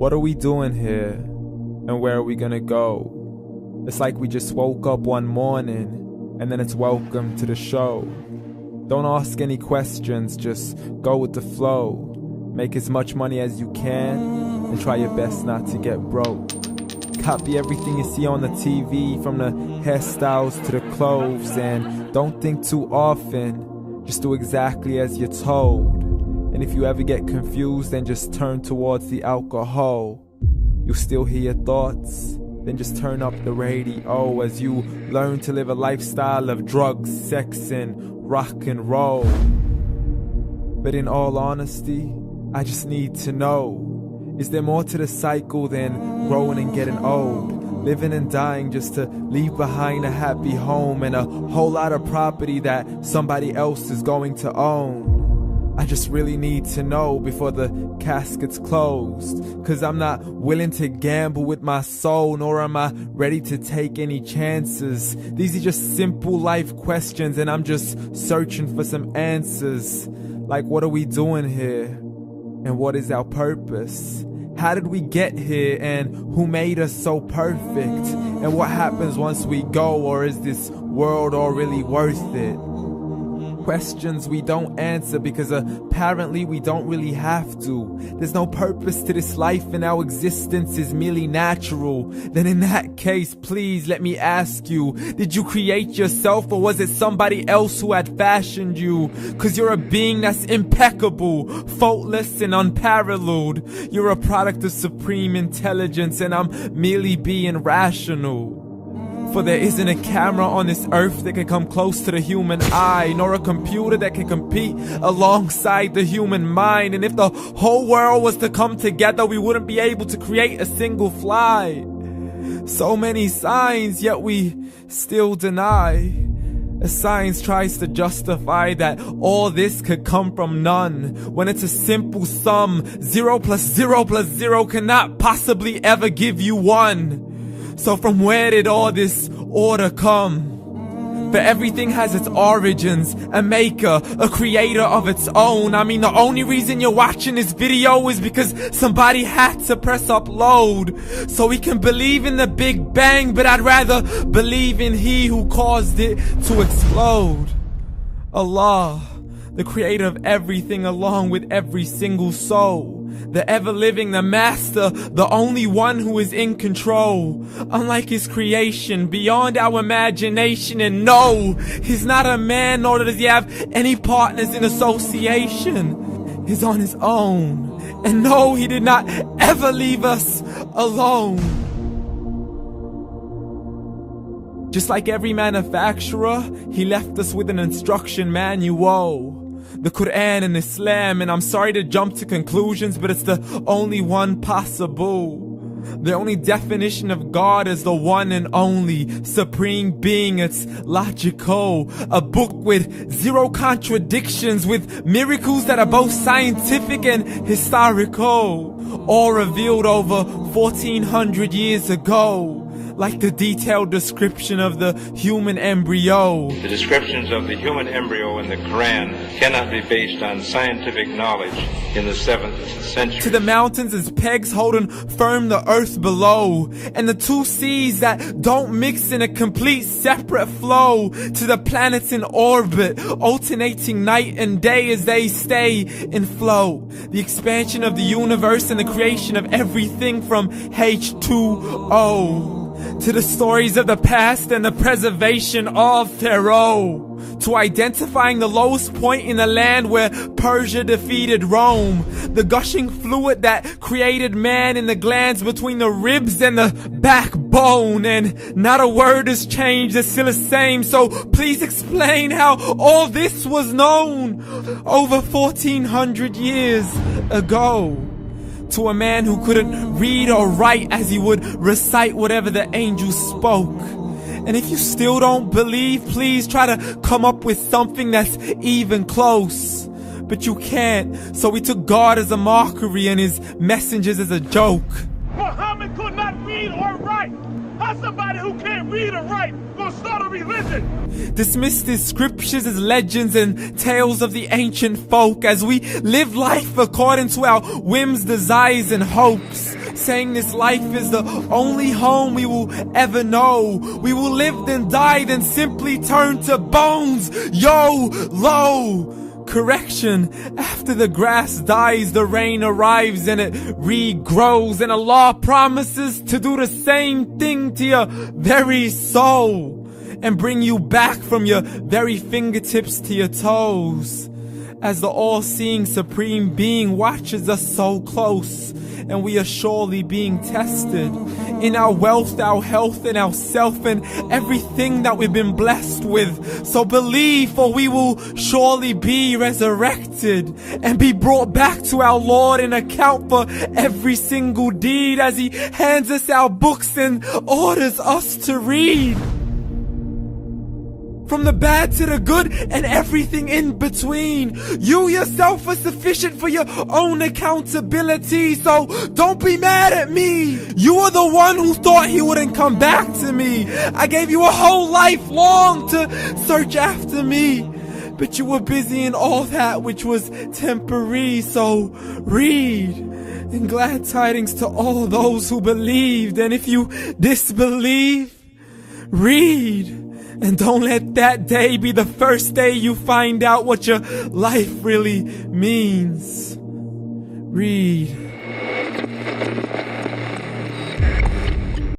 What are we doing here? And where are we gonna go? It's like we just woke up one morning and then it's welcome to the show. Don't ask any questions, just go with the flow. Make as much money as you can and try your best not to get broke. Copy everything you see on the TV, from the hairstyles to the clothes, and don't think too often, just do exactly as you're told. And if you ever get confused, then just turn towards the alcohol. You'll still hear your thoughts, then just turn up the radio as you learn to live a lifestyle of drugs, sex, and rock and roll. But in all honesty, I just need to know, is there more to the cycle than growing and getting old? Living and dying just to leave behind a happy home and a whole lot of property that somebody else is going to own. I just really need to know before the casket's closed, 'cause I'm not willing to gamble with my soul, nor am I ready to take any chances. These are just simple life questions and I'm just searching for some answers. Like, what are we doing here? And what is our purpose? How did we get here, and who made us so perfect? And what happens once we go, or is this world all really worth it? Questions we don't answer because apparently we don't really have to. There's no purpose to this life and our existence is merely natural. Then in that case, please let me ask you, did you create yourself, or was it somebody else who had fashioned you? 'Cause you're a being that's impeccable, faultless and unparalleled. You're a product of supreme intelligence and I'm merely being rational. For there isn't a camera on this earth that can come close to the human eye, nor a computer that can compete alongside the human mind. And if the whole world was to come together, we wouldn't be able to create a single fly. So many signs, yet we still deny. As science tries to justify that all this could come from none, when it's a simple sum. 0 plus 0 plus 0 cannot possibly ever give you 1. So from where did all this order come? For everything has its origins, a maker, a creator of its own. I mean, the only reason you're watching this video is because somebody had to press upload. So we can believe in the Big Bang, but I'd rather believe in He who caused it to explode. Allah, the creator of everything along with every single soul. The ever-living, the master, the only one who is in control. Unlike his creation, beyond our imagination. And no, he's not a man, nor does he have any partners in association. He's on his own. And no, he did not ever leave us alone. Just like every manufacturer, he left us with an instruction manual. The Quran and Islam, and I'm sorry to jump to conclusions, but it's the only one possible. The only definition of God is the one and only supreme being. It's logical. A book with 0 contradictions, with miracles that are both scientific and historical, all revealed over 1400 years ago. Like the detailed description of the human embryo. The descriptions of the human embryo in the Quran cannot be based on scientific knowledge in the 7th century. To the mountains as pegs holding firm the earth below, and the 2 seas that don't mix in a complete separate flow. To the planets in orbit, alternating night and day as they stay in flow. The expansion of the universe and the creation of everything from H2O. To the stories of the past and the preservation of Pharaoh. To identifying the lowest point in the land where Persia defeated Rome. The gushing fluid that created man in the glands between the ribs and the backbone. And not a word has changed, it's still the same. So please explain how all this was known over 1400 years ago. To a man who couldn't read or write, as he would recite whatever the angels spoke. And if you still don't believe, please try to come up with something that's even close. But you can't, so we took God as a mockery and his messengers as a joke. Muhammad could not read or write. How's somebody who can't read or write gonna start a religion? Dismissed his scriptures as legends and tales of the ancient folk, as we live life according to our whims, desires, and hopes. saying this life is the only home we will ever know. We will live then die, then simply turn to bones. YOLO! Correction, after the grass dies, the rain arrives and it regrows, and Allah promises to do the same thing to your very soul and bring you back from your very fingertips to your toes, as the all-seeing supreme being watches us so close, and we are surely being tested in our wealth, our health, and our self, and everything that we've been blessed with. So believe, for we will surely be resurrected and be brought back to our Lord and account for every single deed, as He hands us our books and orders us to read. From the bad to the good and everything in between. You yourself are sufficient for your own accountability, so don't be mad at me. You are the one who thought He wouldn't come back to me. I gave you a whole life long to search after me, but you were busy in all that which was temporary. So read, and glad tidings to all those who believed. And if you disbelieve, read. And don't let that day be the first day you find out what your life really means. Read.